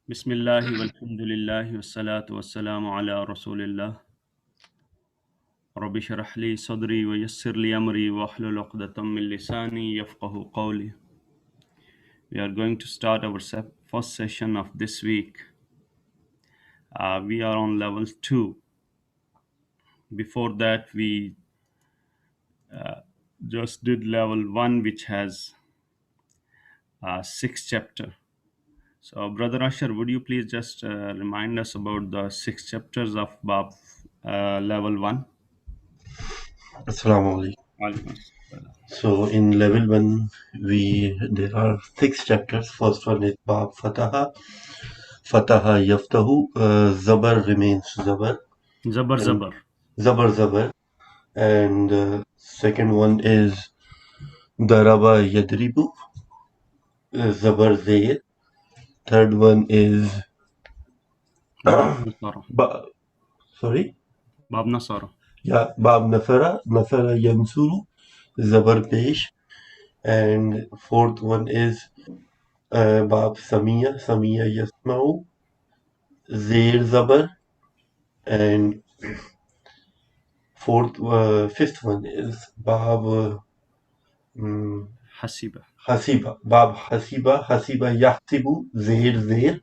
Bismillahi walhamdulillahi wassalatu wassalamu ala rasulillah. Rabbi shrah li sadri wa yassir li amri wa hlul uqdatam min lisani yafqahu qawli. We are going to start our first session of this week. We are on level 2. Before that, we just did level 1, which has 6 chapter. So, Brother Asher, would you please just remind us about the 6 chapters of Bab level 1? Assalamu alaikum. Alaikum assalam. So in level 1, there are 6 chapters. First one is Bab Fataha. Fataha Yaftahu. Zabar remains Zabar. Zabar And Zabar. Zabar. And second one is Daraba Yadribu. Zabar Zayd. Third one is Bab Nasara. sorry. Bab Nasara. Yeah, Bab Nafara. Nafara Yansuru. Zabar Pesh. And fourth one is Bab Samiya. Samiya Yasma'u. Zair Zabar. And fifth one is Bab Hasiba. Hasiba. Bab Hasiba. Hasiba Yahtibu. Zair.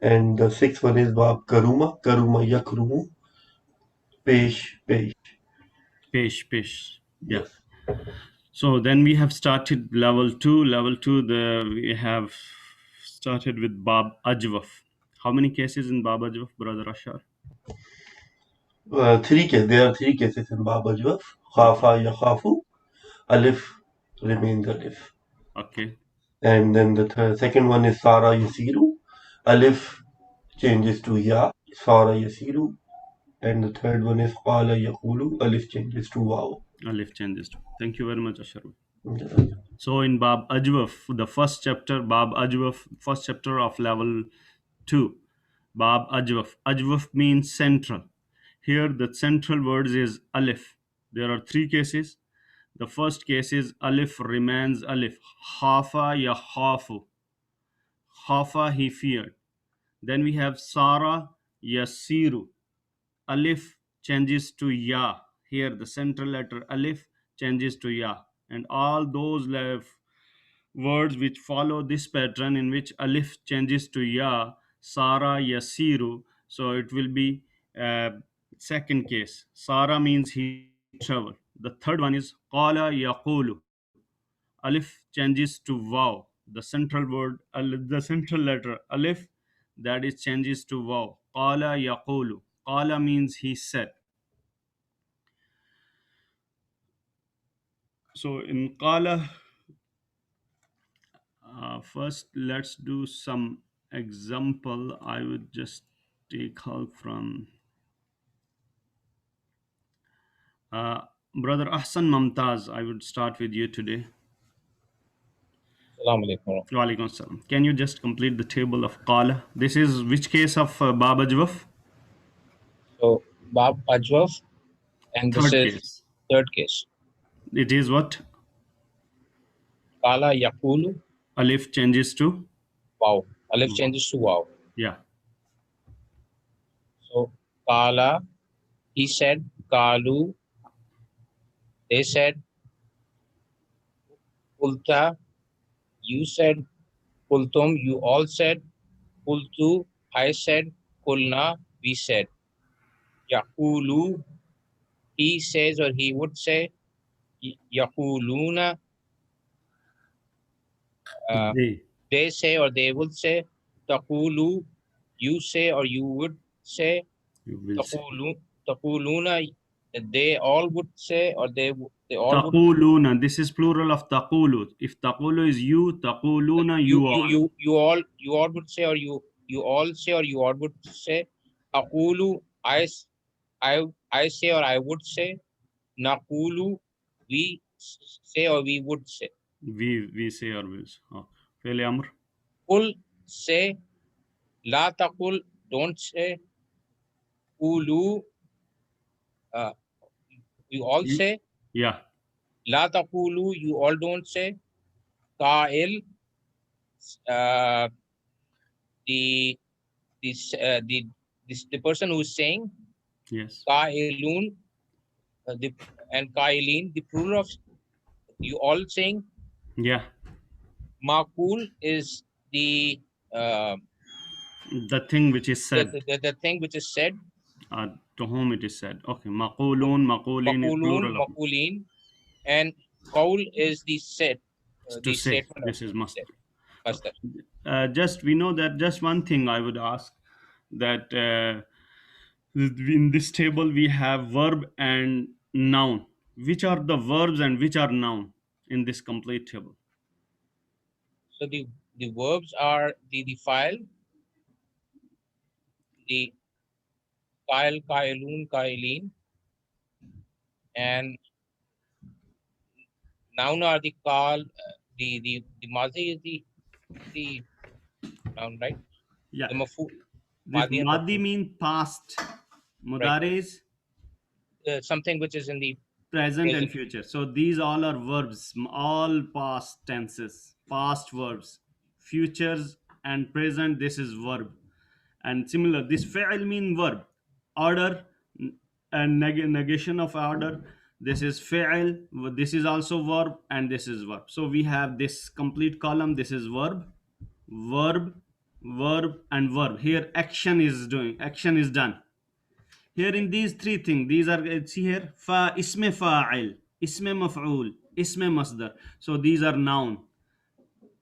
And the sixth one is Bab Karuma. Karuma Yakrumu. Pesh. Pesh. Yeah. Yes. So then we have started level 2. Level 2, we have started with Bab Ajwaf. How many cases in Bab Ajwaf, Brother Ashar? There are three cases in Bab Ajwaf. Khafa Yakhafu. Alif remains Alif. Okay. And then the second one is Sara Yasiru. Alif changes to Ya. Sara Yasiru. And the third one is Qala Yaqulu. Alif changes to Waw. Alif changes to. Thank you very much, Ashar. So in Bab Ajwaf, the first chapter, Bab Ajwaf, first chapter of level 2. Bab Ajwaf. Ajwaf means central. Here the central word is Alif. There are 3 cases. The first case is Alif remains Alif. Khafa yakhafu. Khafa he feared. Then we have Sara yasiru. Alif changes to Ya. Here the central letter Alif changes to Ya. And all those words which follow this pattern in which Alif changes to Ya, Sara yasiru. So it will be second case. Sara means he traveled. The third one is Qala yaqulu. Alif changes to Waw. The central word, the central letter Alif, that is changes to Waw. Qala yaqulu. Qala means he said. So in Qala, first let's do some example. I would just take help from Brother Ahsan Mamtaz. I would start with you today. Assalamu alaikum. Walaikum salam. Can you just complete the table of Qala? This is which case of Bab Ajwaf? So Bab Ajwaf, and this Third is case. third case. It is what? Kala Yakulu. Alif changes to? Wow. Alif changes to wow. Yeah. So Kala, he said. Kalu, they said. Kulta, you said. Kultum, you all said. Kultu, I said. Kulna, we said. Yakulu, he says or he would say. Yakuluna, they say or they would say. Takulu, you say or you would say. You will say. Taquluna, they all would say or they all would. Taquluna. This is plural of taqulu. If taqulu is you, taquluna you all. You all would say or you all say or you all would say. Aqulu, I say or I would say. Naqulu, we say or we would say. We say or will say. Oh. Fele Amr. Qul, say. La taqul, don't say. Qulu, you all say. Yeah. La taqulu, you all don't say. Qa'il, the the person who is saying Yes. qailun, and qailin, the plural of you all saying Yeah. maqul is uh, The thing which is said. the thing which is said. To whom it is said. Okay. So Maqulun. Maqulin is maqulun, plural of maqulin, and qaul is to the say. statement of This is said. masdar. Okay. Masdar. Just we know that just one thing I would ask that in this table we have verb and noun. Which are the verbs and which are noun in this complete table? So the verbs are the file, the qail, qailun, qailin, and noun are the qal, the mazi is the noun, right? Yeah. The mafu, This madi and madi mafu, mean past. right? Mudare is Something which is in the present and present, future. So these all are verbs, all past tenses, past verbs, futures and present. This is verb, and similar. This fi'l mean verb, order and negation of order. This is fi'l. This is also verb, and this is verb. So we have this complete column. This is verb, verb, verb, and verb. Here action is doing. Action is done here in these three things. These are see here fa isme fa'il, isme maf'ul, isme masdar. So these are noun.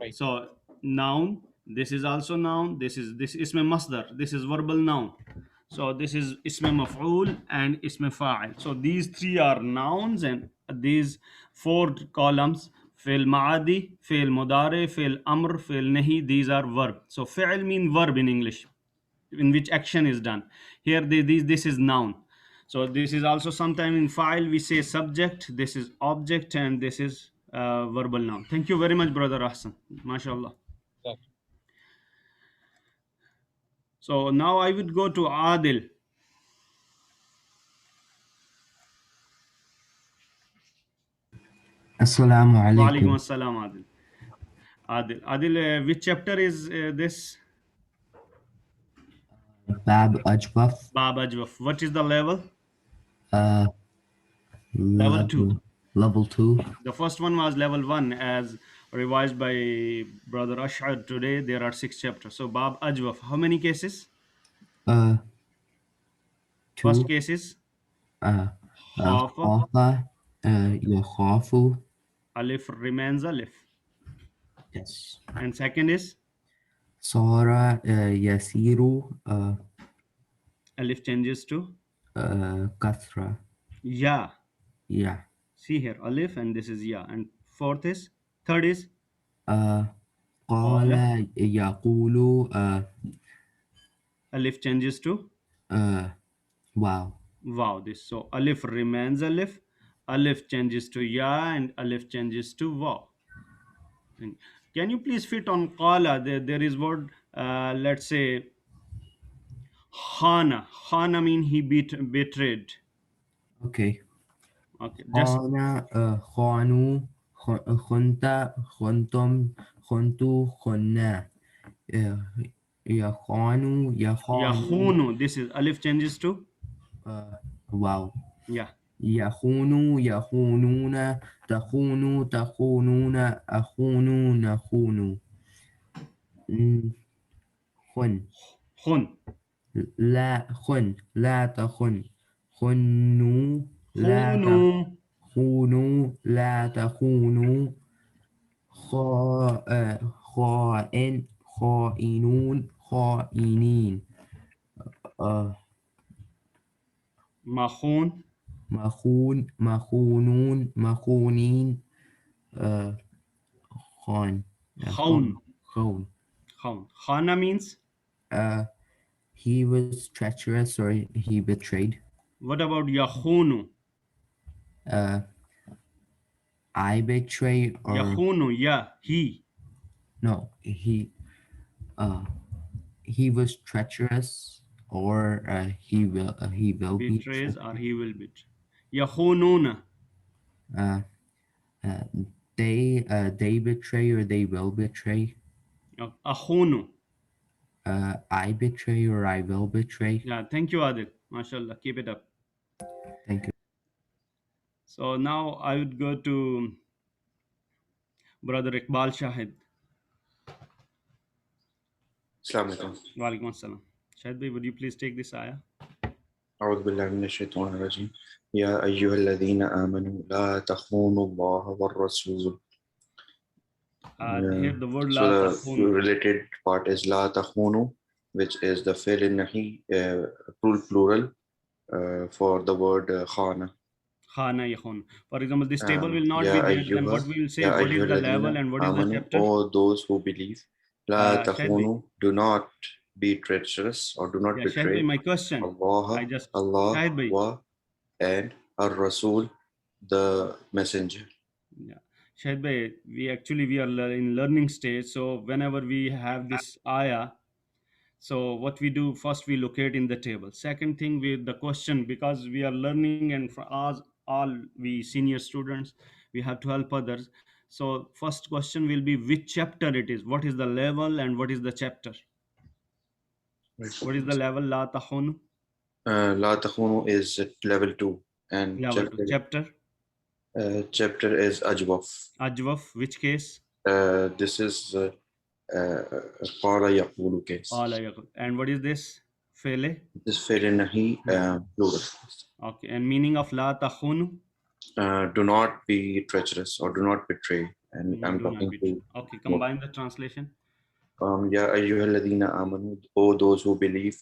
right? So noun, this is also noun, this isme masdar, this is verbal noun. So this is isme maf'ul and isme fa'il. So these three are nouns, and these four columns fi'l ma'adi, fi'l mudare, fi'l amr, fi'l nahi, these are verb. So fi'l mean verb in English, in which action is done. Here this is noun. So this is also sometime in file we say subject, this is object, and this is verbal noun. Thank you very much, brother Ahsan. Mashallah. So, So now I would go to Adil. Assalamu Wa alaikum alaikum. assalam. Adil, which chapter is this? Bab Ajwaf, Bab Ajwaf. What is the level? uh, Level 2. level 2. The first one was level 1, as revised by brother Ash'ar today. There are 6 chapters. So Bab Ajwaf, how many cases? Uh, First 2. case is Uh, Khafa. Khafa, Yakhafu. Alif remains alif. Yes. And second is Sara, Yasiru, alif changes to Kathra. ya. Yeah. See here, alif, and this is ya. And third is Uh, qala. Qala, Yaqulu, Alif changes to uh, wow. wow. This so alif remains alif, alif changes to ya, and alif changes to wow. And can you please fit on qala? There is word. Let's say khana. Khana mean he betrayed. Okay. Okay, just Khana, Khanu, Khunta, Khuntum, Khuntu, Khunna. Uh, Yakhanu, Yakhanu, yakhunu. This is alif changes to wow. yeah. Yakhunu, Yakhununa, Takhunu, Takhununa, Akhunu, Nakhunu. Mm, Khun, Khun. La Khun, La Takhun. Khunnu, La Khunu. Takhunu, La Takhunu. خائن خائنون خائنين Makhun. مخون مخونون مخونين خان خان Khaun. خون Khaun. Khana means he was treacherous or he betrayed. what about yakhunu? uh, I betrayed or Yakhunu, yeah, no, he was treacherous or he will be betrays or he will betray. Yakhununa. uh, uh, they betray or they will betray. Akhunu. I betray or I will betray. Yeah, thank you, Adil. MashaAllah, keep it up. Thank you. So now I would go to Brother Iqbal Shahid. Assalamu alaikum. Walaikum assalam. Shahid bhai, would you please take this ayah? أعوذ بالله من الشيطان الرجيم يا أيها الذين آمنوا لا تخونوا الله والرسول. Here the word So la the takhunu. related part is لا تخونوا, which is the fi'l in nahi, plural for the word khana. Khana yakhun. For example, this table will not be يا there. Then أيها what we will say? يا What أيها is the level الذين and what is the آمنوا, chapter? all those who believe, لا Shahid bhai. تخونوا, do not be treacherous or do not Yeah, Shahid bhai, betray my question. Allah, Allah Shahid bhai. wa and Ar-Rasul, the messenger. Yeah. Shahid bhai, we are in learning stage. So whenever we have this ayah, so what we do first, we locate in the table. Second thing, with the question, because we are learning, and for us all, we senior students, we have to help others. So first question will be which chapter it is, what is the level, and what is the chapter. What is the level? La tahun. La Takhunu is at level 2 and Level 2. chapter is Ajwaf. Ajwaf, which case? This is Qala Yaqulu case. And what is this? Fele. This fail in nahi, plural. Okay. And meaning of la tahun? Do not be treacherous or do not betray. And I'm Do not talking betray. to Okay. Combine the translation. Ya ayyuhalladhina amanu, O those who believe,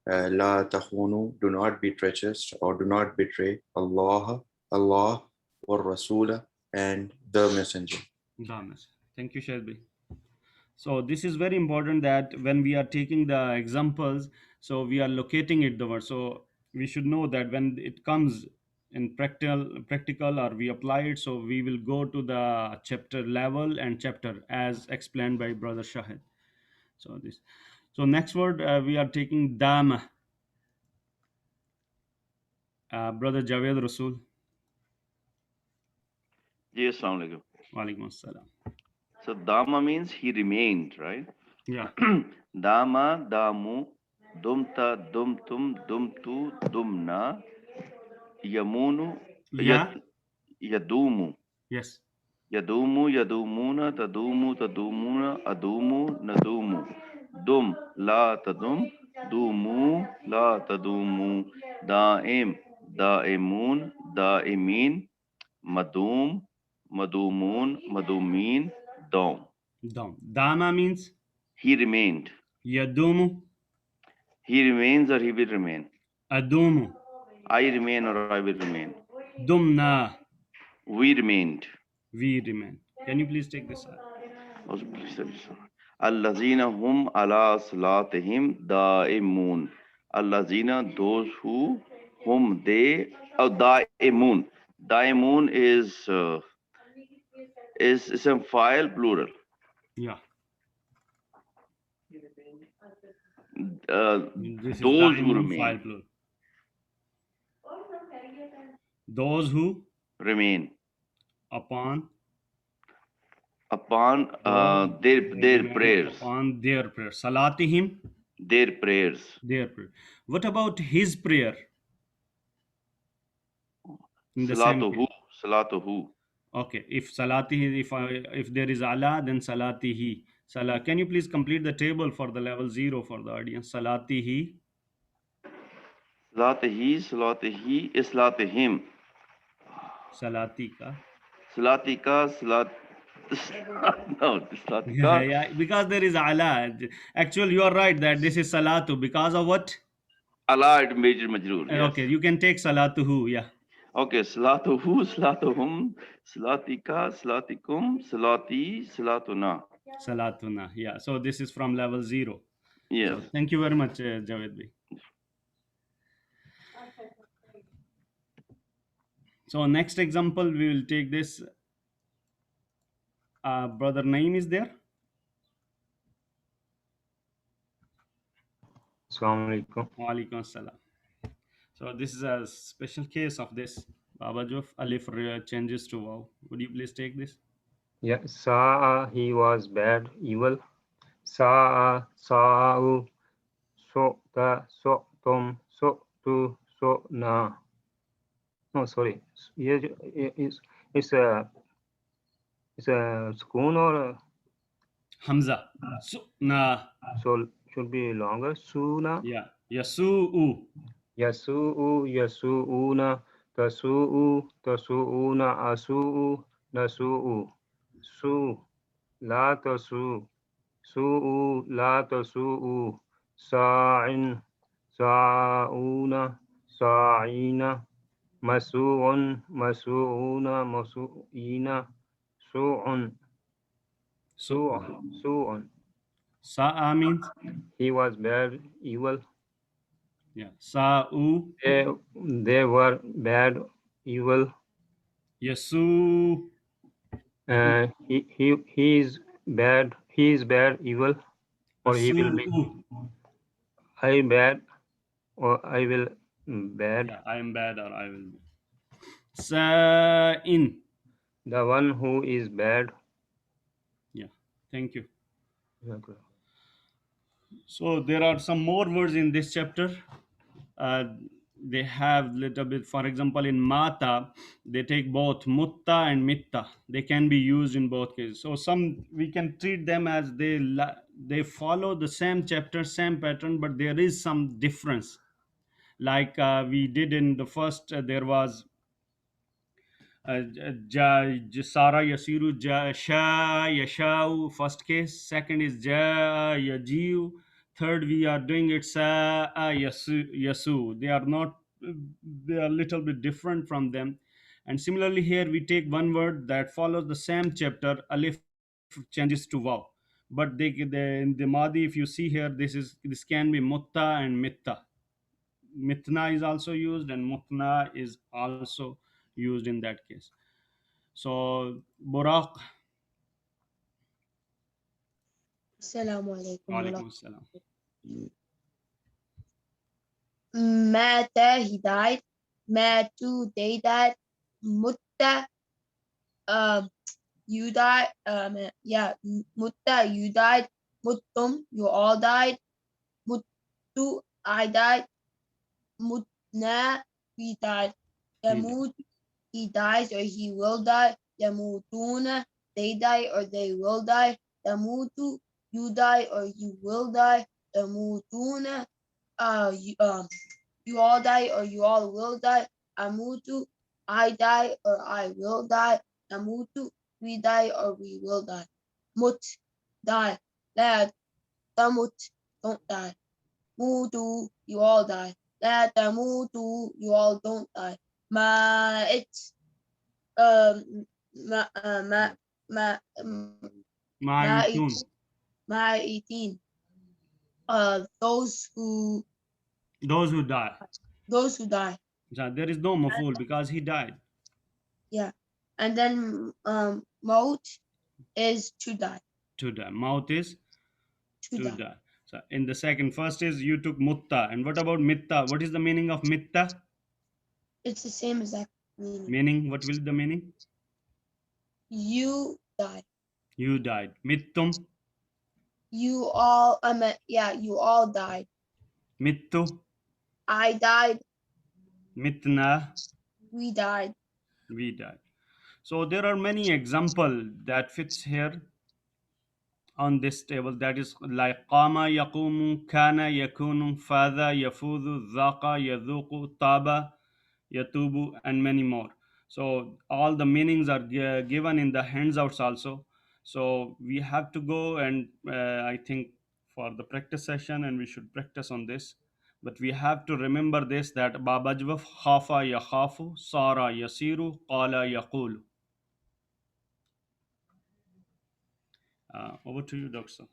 la takhunu, do not be treacherous or do not betray Allah, or Rasula, and the messenger. Thank you, Shahid bhai. So this is very important that when we are taking the examples, so we are locating it the word. So we should know that when it comes in practical or we apply it, so we will go to the chapter level and chapter as explained by Brother Shahid. So next word we are taking dama. Brother Javed Rasul. Yes, Assalamu alaikum. Walaikum assalam. So Dama means he remained, right? Yeah. Dama, Damu, Dumta, Dumtum, Dumtu, Dumna, Yamunu, Yeah. Yadumu, Yes. Yadumu, Yadumuna, Tadumu, Tadumuna, Adumu, Nadumu, Dum, La Tadum, Dumu, La Tadumu, Daim, Daimun, Daimin, Madum, Madumun, Madumin, Dom. Dama means He remained. yadumu, He remains or he will remain. adumu, I remain or I will remain. dumna, We remained. we remain. Can you please take this? Allazina hum ala salatihim daimun. Allazina, those who, whom they, daimun. Daimun is a file plural. Yeah. This is Those who daimun file remain. plural. Those who Remain. upon Their prayers. Upon their prayer. Salatihim, Their prayers. their prayer. What about his prayer? In the same Salatuhu. case. Salatuhu. Okay, if salatihi, if there is ala, then salatihi. Salah. Can you please complete the table for the level 0 for the audience? Salatihi. Salatihi. Salatihi. Islatihim. Salatika. Salatika. No, Yeah, Salatika. yeah, because there is ala. Actually, you are right that this is salatu. Because of what? Allah major majrur. Yes. Okay, you can take salatuhu. Yeah. Okay. Salatuhu. Salatuhum. Salatika. Salatikum. Salati. Salatuna. Salatuna. Yeah. So this is from level 0. Yes. So thank you very much, Javed bhai. So next example, we will take this. Brother Naeem is there. Assalamu alaikum. Walaikum assalam. So this is a special case of this. Baba Juf, alif changes to waw. Would you please take this? Yeah, Sa'a, he was bad, evil. sa'a, sa'u, su'ta, su'tum, su'tu, su'na. No, sorry. Here it's a spoon or Hamza. Su'na. so should be longer. Suna. Yeah. Yasu'u. Yasu'u, yasu'una, tasu'u, tasu'una, asu'u, nasu'u. Su, la tasu, su'u, la tasu'u. Sa'in, sa'una, sa'ina. Masu'un, masu'una, masu'ina. Su'un, su'un. Sa'a means? He was bad, evil. Yeah. Sa'u. They were bad, evil. Yasu. He is bad. He is bad, evil, or he will be. Asu'u. I bad, or I will bad. Yeah, I am bad or I will be. Sa'in. The one who is bad. Yeah. Thank you. Okay. So there are some more words in this chapter. They have little bit, for example, in mata, they take both mutta and mitta. They can be used in both cases. So some we can treat them as they follow the same chapter, same pattern, but there is some difference. Like we did in the first, there was Sara Yasiru Sha Yashau, first case. Second is Ja Yajiu. Third, we are doing it Sa Yasu. They are not, they are a little bit different from them. And similarly, here we take one word that follows the same chapter, Alif changes to Waw. But in the Madi, if you see here, this can be Mutta and Mitta. Mitna is also used, and Mutna is also used in that case. So, Buraq. Assalamu alaikum wa Alaikum assalam. Mata, he died. Matu, they died. Mutta, you died. Mutta, you died. Muttum, you all died. Muttu, I died. Mutna, we died. Yamut, he dies or he will die. Yamutuna, they die or they will die. Yamutu, you die or you will die. Yamutuna, you all die or you all will die. Amutu, I die or I will die. Amutu, we die or we will die. Mut, die. La tamut, don't die. Mutu, you all die. La tamutu, you all don't die. Ma it, ma ma ma Ma'itun. Ma'itun. Those who Die. those who die. So there is no maful because he died. Yeah. And then maut is to die. To die. Mouth is To die. So in the first is you took mutta. And what about mitta? What is the meaning of mitta? It's the same exact meaning. Meaning, what will be the meaning? You died. You died. Mittum. You all, you all died. Mittu. I died. Mitna. We died. We died. So there are many examples that fits here on this table. That is like qama yaqumu, kana yakunu, fadha yafudu, dhaqa yadhuqu, taba yatubu, and many more. So all the meanings are given in the handouts also. So we have to go and I think for the practice session, and we should practice on this. But we have to remember this, that babajwaf khafa yakhafu, sara yasiru, qala yaqulu. Over to you, Doctor.